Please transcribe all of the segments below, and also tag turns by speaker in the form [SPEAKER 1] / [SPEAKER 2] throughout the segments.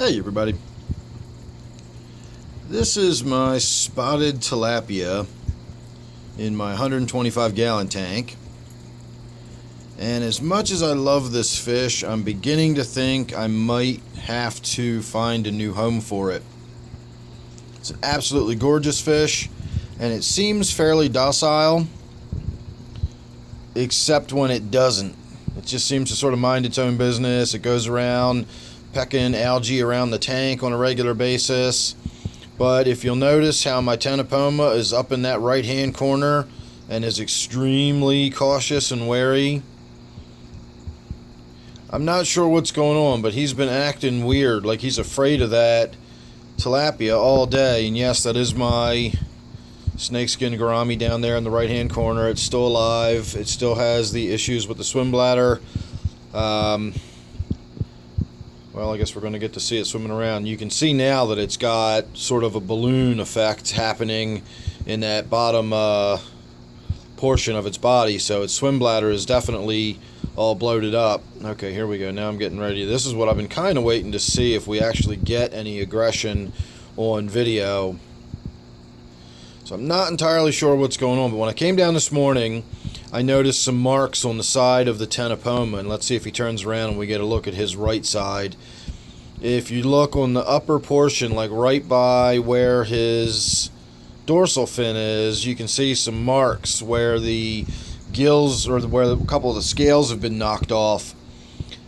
[SPEAKER 1] Hey everybody, this is my spotted tilapia in my 125 gallon tank, and as much as I love this fish, I'm beginning to think I might have to find a new home for it. It's an absolutely gorgeous fish, and it seems fairly docile, except when it doesn't. It just seems to sort of mind its own business. It goes around pecking algae around the tank on a regular basis. But if you'll notice how my Ctenopoma is up in that right hand corner and is extremely cautious and wary, I'm not sure what's going on, but he's been acting weird, like he's afraid of that tilapia all day. And yes, that is my Snakeskin Gourami down there in the right hand corner. It's still alive. It still has the issues with the swim bladder. Well, I guess we're going to get to see it swimming around. You can see now that it's got sort of a balloon effect happening in that bottom portion of its body. So its swim bladder is definitely all bloated up. Okay, here we go. Now I'm getting ready. This is what I've been kind of waiting to see if we actually get any aggression on video. So I'm not entirely sure what's going on, but when I came down this morning, I noticed some marks on the side of the Ctenopoma, and let's see if he turns around and we get a look at his right side. If you look on the upper portion, like right by where his dorsal fin is, you can see some marks where the gills, or where a couple of the scales have been knocked off.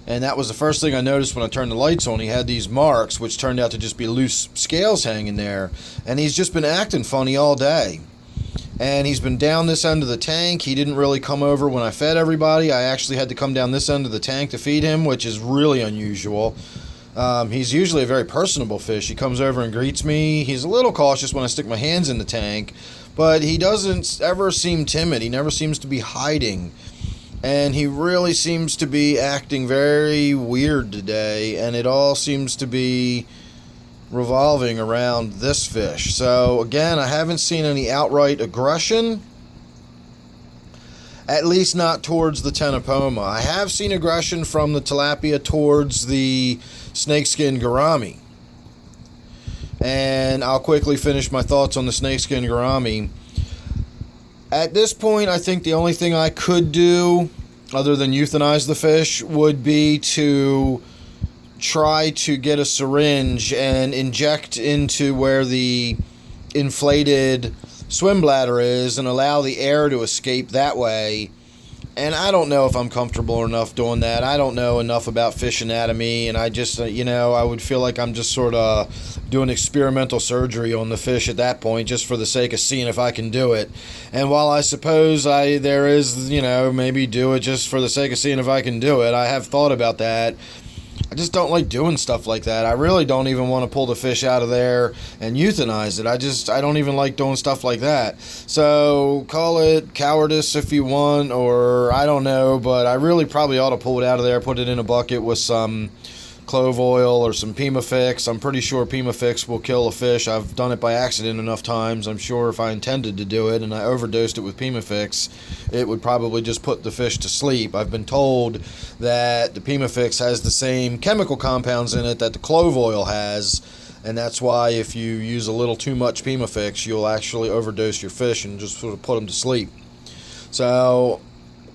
[SPEAKER 1] And that was the first thing I noticed when I turned the lights on. He had these marks, which turned out to just be loose scales hanging there. And he's just been acting funny all day. And he's been down this end of the tank. He didn't really come over when I fed everybody. I actually had to come down this end of the tank to feed him, which is really unusual. He's usually a very personable fish. He comes over and greets me. He's a little cautious when I stick my hands in the tank, but he doesn't ever seem timid. He never seems to be hiding. And he really seems to be acting very weird today, and it all seems to be revolving around this fish. So again, I haven't seen any outright aggression, at least not towards the Ctenopoma. I have seen aggression from the tilapia towards the Snakeskin Gourami, and I'll quickly finish my thoughts on the Snakeskin Gourami. At this point, I think the only thing I could do, other than euthanize the fish, would be to try to get a syringe and inject into where the inflated swim bladder is and allow the air to escape that way. And I don't know if I'm comfortable enough doing that. I don't know enough about fish anatomy, and I just, I would feel like I'm just sort of doing experimental surgery on the fish at that point, just for the sake of seeing if I can do it. And while I suppose there is, maybe do it just for the sake of seeing if I can do it, I have thought about that. I just don't like doing stuff like that. I really don't even want to pull the fish out of there and euthanize it. I don't even like doing stuff like that. So call it cowardice if you want, or I don't know, but I really probably ought to pull it out of there, put it in a bucket with some clove oil or some Pimafix. I'm pretty sure Pimafix will kill a fish. I've done it by accident enough times. I'm sure if I intended to do it and I overdosed it with Pimafix, it would probably just put the fish to sleep. I've been told that the Pimafix has the same chemical compounds in it that the clove oil has, and that's why if you use a little too much Pimafix, you'll actually overdose your fish and just sort of put them to sleep. So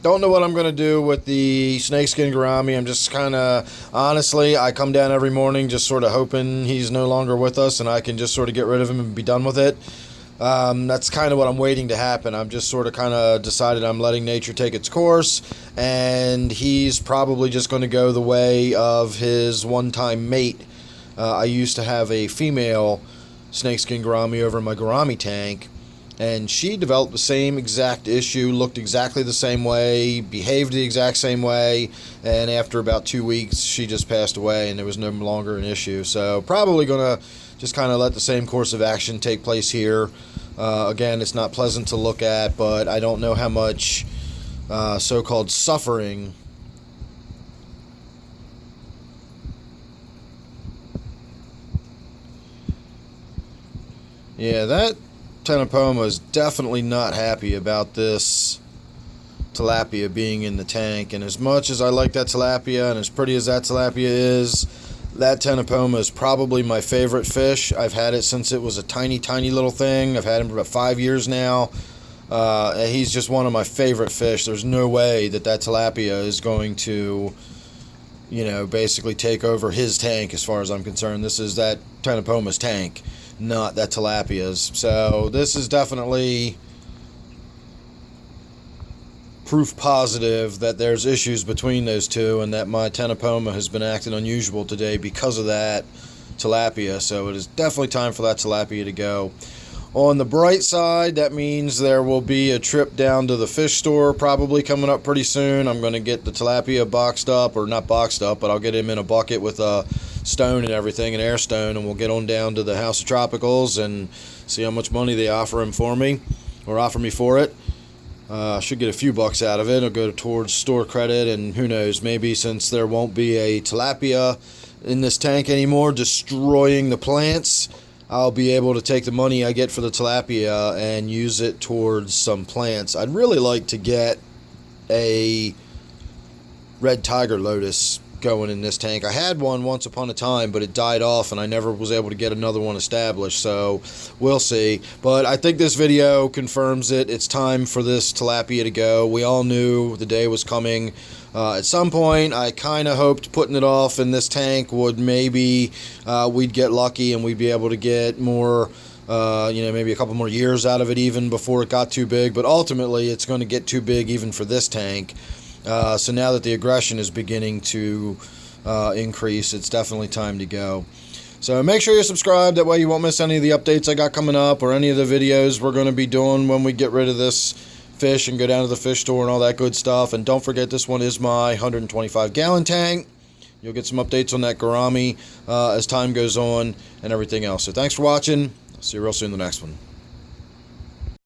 [SPEAKER 1] don't know what I'm going to do with the Snakeskin Gourami. I'm just kind of, honestly, I come down every morning just sort of hoping he's no longer with us and I can just sort of get rid of him and be done with it. That's kind of what I'm waiting to happen. I'm just sort of kind of decided I'm letting nature take its course, and he's probably just going to go the way of his one-time mate. I used to have a female Snakeskin Gourami over in my Gourami tank, and she developed the same exact issue, looked exactly the same way, behaved the exact same way, and after about 2 weeks, she just passed away, and there was no longer an issue. So probably going to just kind of let the same course of action take place here. Again, it's not pleasant to look at, but I don't know how much so-called suffering that Ctenopoma is definitely not happy about this tilapia being in the tank, and as much as I like that tilapia and as pretty as that tilapia is, That Ctenopoma is probably my favorite fish. I've had it since it was a tiny, tiny little thing. I've had him for about 5 years now. He's just one of my favorite fish. There's no way that tilapia is going to, basically take over his tank as far as I'm concerned. This is that Ctenopoma's tank, not that tilapia's. So this is definitely proof positive that there's issues between those two, and that my Ctenopoma has been acting unusual today because of that tilapia. So it is definitely time for that tilapia to go. On the bright side, that means there will be a trip down to the fish store probably coming up pretty soon. I'm going to get the tilapia boxed up, or not boxed up, but I'll get him in a bucket with a stone and everything, an air stone, and we'll get on down to the House of Tropicals and see how much money they offer him for me, or offer me for it. Should get a few bucks out of it. It'll go towards store credit, and who knows, maybe since there won't be a tilapia in this tank anymore destroying the plants, I'll be able to take the money I get for the tilapia and use it towards some plants. I'd really like to get a red tiger lotus going in this tank. I had one once upon a time, but it died off and I never was able to get another one established, so we'll see. But I think this video confirms it. It's time for this tilapia to go. We all knew the day was coming. At some point, I kind of hoped putting it off in this tank would maybe we'd get lucky and we'd be able to get more, maybe a couple more years out of it even before it got too big. But ultimately, it's going to get too big even for this tank. So now that the aggression is beginning to increase, it's definitely time to go. So make sure you're subscribed. That way you won't miss any of the updates I got coming up, or any of the videos we're going to be doing when we get rid of this fish and go down to the fish store and all that good stuff. And don't forget, this one is my 125-gallon tank. You'll get some updates on that gourami as time goes on and everything else. So thanks for watching. I'll see you real soon in the next one.